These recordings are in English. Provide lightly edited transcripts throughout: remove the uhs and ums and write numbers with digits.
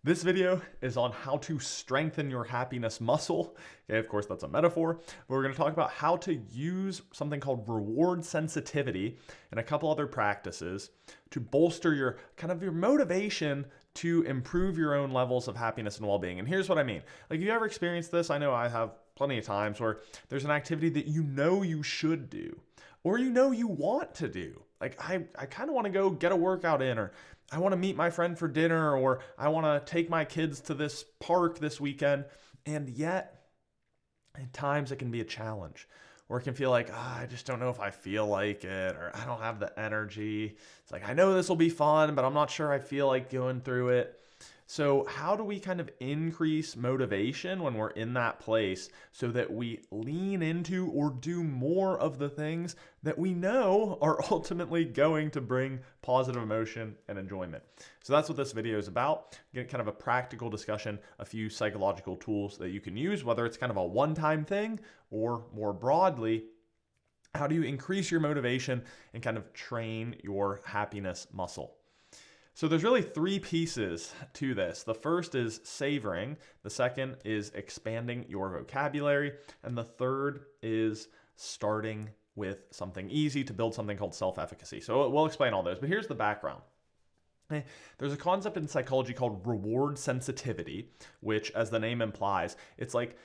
This video is on how to strengthen your happiness muscle. Okay, of course, that's a metaphor, but we're going to talk about how to use something called reward sensitivity and a couple other practices to bolster your motivation to improve your own levels of happiness and well-being. And here's what I mean. Like, you ever experienced this? I know I have plenty of times where there's an activity that you know you should do or you know you want to do. Like, I kind of want to go get a workout in, or I want to meet my friend for dinner, or I want to take my kids to this park this weekend. And yet, at times it can be a challenge, or it can feel like, I just don't know if I feel like it, or I don't have the energy. It's like, I know this will be fun, but I'm not sure I feel like going through it. So, how do we kind of increase motivation when we're in that place so that we lean into or do more of the things that we know are ultimately going to bring positive emotion and enjoyment? So, that's what this video is about. Get kind of a practical discussion, a few psychological tools that you can use, whether it's kind of a one-time thing or more broadly. How do you increase your motivation and kind of train your happiness muscle? So there's really three pieces to this. The first is savoring, the second is expanding your vocabulary, and the third is starting with something easy to build something called self-efficacy. So we'll explain all those, but here's the background. There's a concept in psychology called reward sensitivity, which, as the name implies, it's like,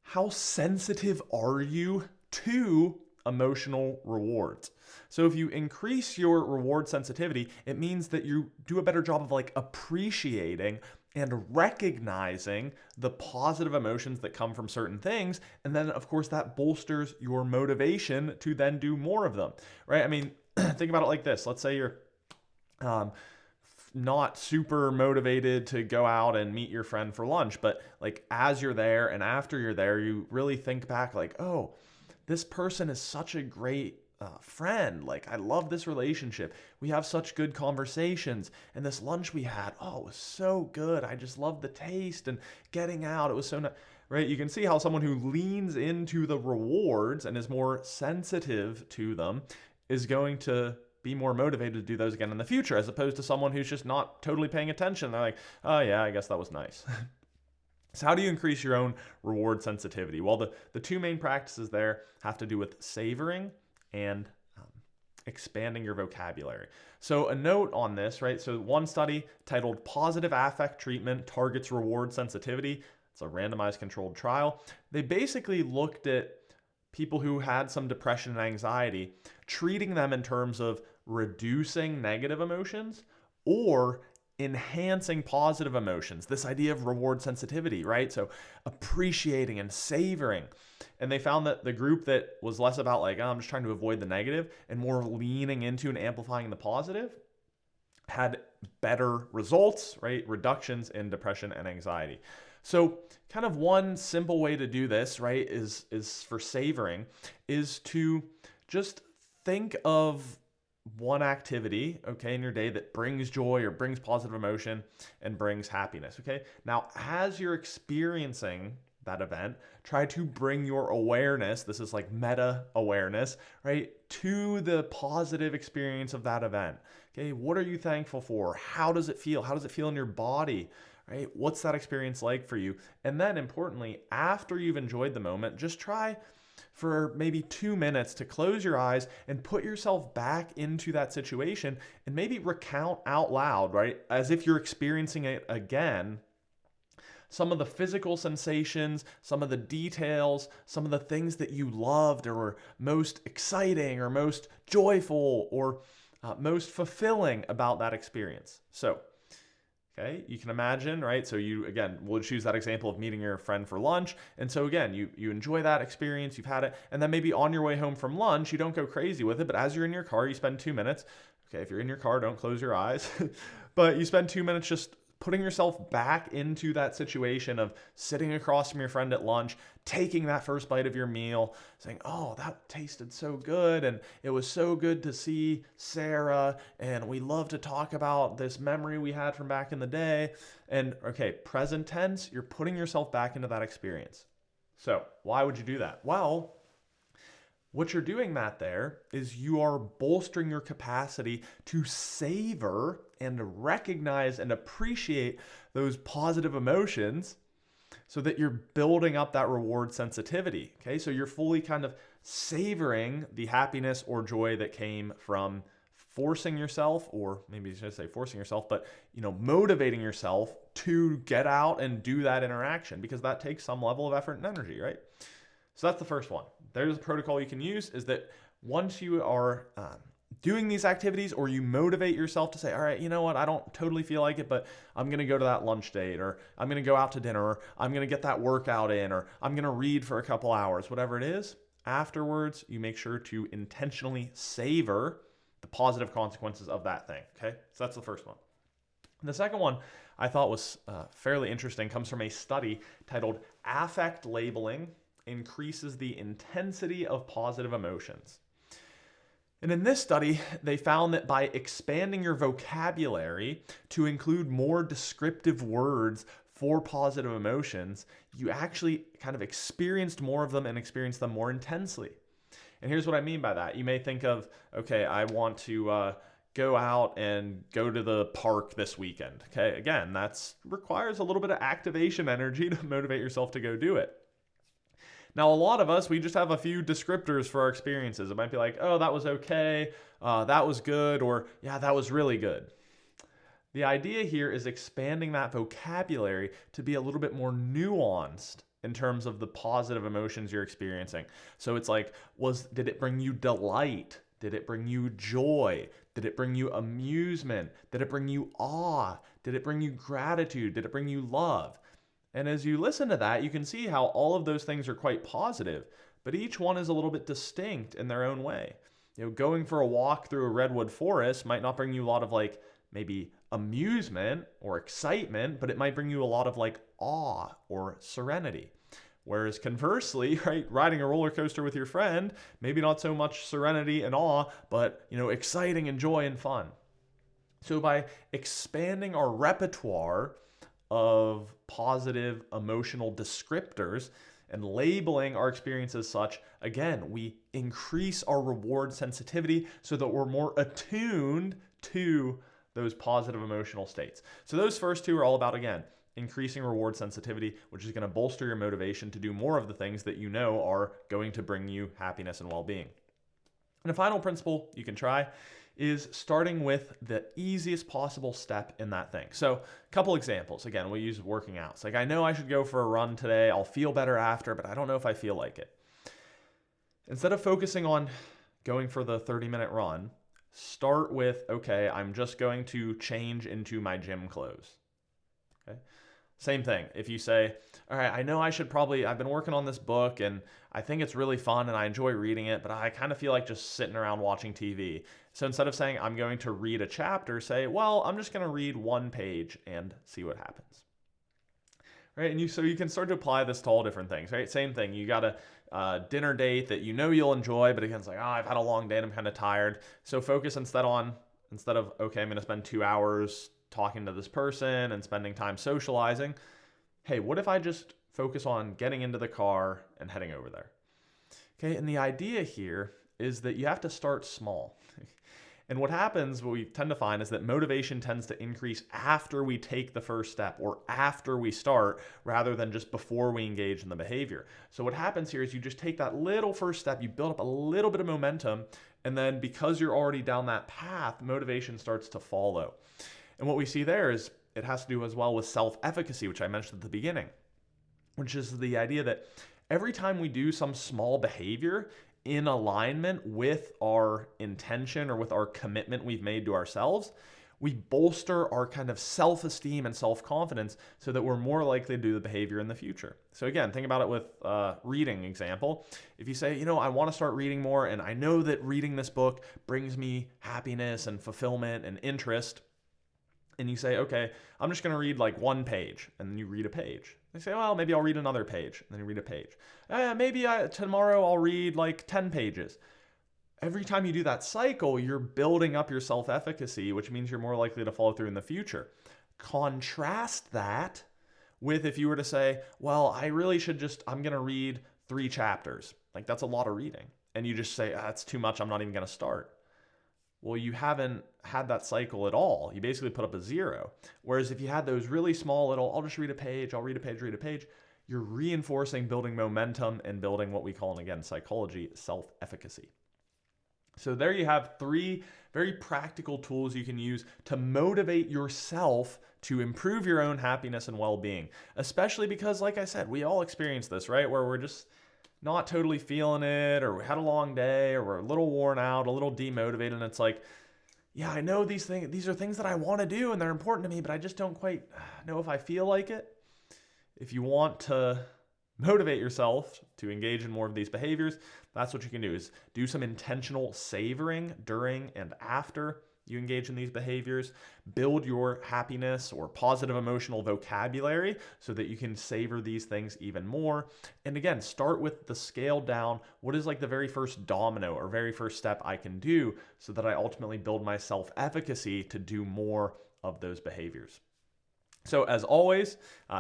how sensitive are you to emotional rewards? So if you increase your reward sensitivity, it means that you do a better job of like appreciating and recognizing the positive emotions that come from certain things. And then, of course, that bolsters your motivation to then do more of them, right? I mean, think about it like this. Let's say you're not super motivated to go out and meet your friend for lunch, but like as you're there and after you're there, you really think back like, oh, this person is such a great friend. Like, I love this relationship. We have such good conversations. And this lunch we had, oh, it was so good. I just love the taste and getting out. It was so nice. Right? You can see how someone who leans into the rewards and is more sensitive to them is going to be more motivated to do those again in the future, as opposed to someone who's just not totally paying attention. They're like, oh, yeah, I guess that was nice. So how do you increase your own reward sensitivity? Well, the two main practices there have to do with savoring and expanding your vocabulary. So a note on this, right? So one study titled Positive Affect Treatment Targets Reward Sensitivity. It's a randomized controlled trial. They basically looked at people who had some depression and anxiety, treating them in terms of reducing negative emotions or enhancing positive emotions. This idea of reward sensitivity, right? So appreciating and savoring. And they found that the group that was less about like, oh, I'm just trying to avoid the negative and more leaning into and amplifying the positive had better results, right? Reductions in depression and anxiety. So kind of one simple way to do this, right, is for savoring, is to just think of one activity, okay, in your day that brings joy or brings positive emotion and brings happiness, okay? Now, as you're experiencing that event, try to bring your awareness, this is like meta awareness, right, to the positive experience of that event. Okay, what are you thankful for? How does it feel? How does it feel in your body? Right? What's that experience like for you? And then importantly, after you've enjoyed the moment, just try for maybe 2 minutes to close your eyes and put yourself back into that situation and maybe recount out loud, right? As if you're experiencing it again, some of the physical sensations, some of the details, some of the things that you loved or were most exciting or most joyful or most fulfilling about that experience. So, okay, you can imagine, right? So you, again, we'll choose that example of meeting your friend for lunch. And so again, you enjoy that experience, you've had it, and then maybe on your way home from lunch, you don't go crazy with it, but as you're in your car, you spend 2 minutes. Okay, if you're in your car, don't close your eyes. But you spend 2 minutes just putting yourself back into that situation of sitting across from your friend at lunch, taking that first bite of your meal, saying, oh, that tasted so good. And it was so good to see Sarah. And we love to talk about this memory we had from back in the day. And okay, present tense, you're putting yourself back into that experience. So why would you do that? Well, what you're doing, Matt, there is you are bolstering your capacity to savor and recognize and appreciate those positive emotions so that you're building up that reward sensitivity. Okay, so you're fully kind of savoring the happiness or joy that came from forcing yourself, or maybe you should say forcing yourself, but motivating yourself to get out and do that interaction, because that takes some level of effort and energy, right? So that's the first one. There's a protocol you can use, is that once you are doing these activities, or you motivate yourself to say, all right, you know what, I don't totally feel like it, but I'm going to go to that lunch date, or I'm going to go out to dinner, or I'm going to get that workout in, or I'm going to read for a couple hours, whatever it is. Afterwards, you make sure to intentionally savor the positive consequences of that thing. Okay, so that's the first one. And the second one I thought was fairly interesting, comes from a study titled Affect Labeling Increases the Intensity of Positive Emotions. And in this study, they found that by expanding your vocabulary to include more descriptive words for positive emotions, you actually kind of experienced more of them and experienced them more intensely. And here's what I mean by that. You may think of, okay, I want to go out and go to the park this weekend. Okay, again, that requires a little bit of activation energy to motivate yourself to go do it. Now, a lot of us, we just have a few descriptors for our experiences. It might be like, oh, that was okay, that was good, or yeah, that was really good. The idea here is expanding that vocabulary to be a little bit more nuanced in terms of the positive emotions you're experiencing. So it's like, did it bring you delight? Did it bring you joy? Did it bring you amusement? Did it bring you awe? Did it bring you gratitude? Did it bring you love? And as you listen to that, you can see how all of those things are quite positive, but each one is a little bit distinct in their own way. Going for a walk through a redwood forest might not bring you a lot of maybe amusement or excitement, but it might bring you a lot of awe or serenity. Whereas conversely, right, riding a roller coaster with your friend, maybe not so much serenity and awe, but exciting and joy and fun. So by expanding our repertoire of positive emotional descriptors and labeling our experience as such, again, we increase our reward sensitivity so that we're more attuned to those positive emotional states. So those first two are all about, again, increasing reward sensitivity, which is going to bolster your motivation to do more of the things that you know are going to bring you happiness and well-being. And a final principle you can try is starting with the easiest possible step in that thing. So a couple examples. Again, we'll use working out. It's like, I know I should go for a run today. I'll feel better after, but I don't know if I feel like it. Instead of focusing on going for the 30-minute run, start with, okay, I'm just going to change into my gym clothes. Okay. Same thing. If you say, all right, I know I've been working on this book and I think it's really fun and I enjoy reading it, but I kind of feel like just sitting around watching TV. So instead of saying I'm going to read a chapter, say, well, I'm just going to read one page and see what happens. Right? And so you can start to apply this to all different things, right? Same thing. You got a dinner date that you'll enjoy, but again, it's like, oh, I've had a long day and I'm kind of tired. So focus instead of, okay, I'm going to spend 2 hours talking to this person and spending time socializing. Hey, what if I just focus on getting into the car and heading over there? Okay, and the idea here is that you have to start small. And what we tend to find is that motivation tends to increase after we take the first step or after we start, rather than just before we engage in the behavior. So what happens here is you just take that little first step, you build up a little bit of momentum, and then because you're already down that path, motivation starts to follow. And what we see there is it has to do as well with self-efficacy, which I mentioned at the beginning, which is the idea that every time we do some small behavior in alignment with our intention or with our commitment we've made to ourselves, we bolster our kind of self-esteem and self-confidence so that we're more likely to do the behavior in the future. So again, think about it with reading example. If you say, I want to start reading more and I know that reading this book brings me happiness and fulfillment and interest, and you say, okay, I'm just going to read one page, and then you read a page. They say, well, maybe I'll read another page, and then you read a page. Maybe tomorrow I'll read 10 pages. Every time you do that cycle, you're building up your self-efficacy, which means you're more likely to follow through in the future. Contrast that with if you were to say, well, I'm going to read 3 chapters. That's a lot of reading. And you just say, that's too much, I'm not even going to start. well, you haven't had that cycle at all. You basically put up a zero. Whereas if you had those really small little, I'll just read a page, I'll read a page, read a page, you're reinforcing, building momentum, and building what we call, and again, psychology, self-efficacy. So there you have 3 very practical tools you can use to motivate yourself to improve your own happiness and well-being. Especially because, like I said, we all experience this, right? Where we're just not totally feeling it, or we had a long day, or we're a little worn out, a little demotivated, and it's like, yeah, I know these are things that I want to do and they're important to me, but I just don't quite know if I feel like it. If you want to motivate yourself to engage in more of these behaviors, that's what you can do, is do some intentional savoring during and after you engage in these behaviors. Build your happiness or positive emotional vocabulary so that you can savor these things even more. And again, start with the scale down. What is like the very first domino or very first step I can do so that I ultimately build my self-efficacy to do more of those behaviors? So as always,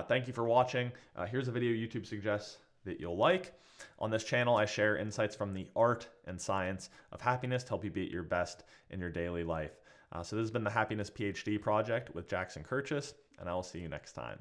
thank you for watching. Here's a video YouTube suggests that you'll like. On this channel, I share insights from the art and science of happiness to help you be at your best in your daily life. So this has been the Happiness PhD Project with Jackson Kirchis, and I will see you next time.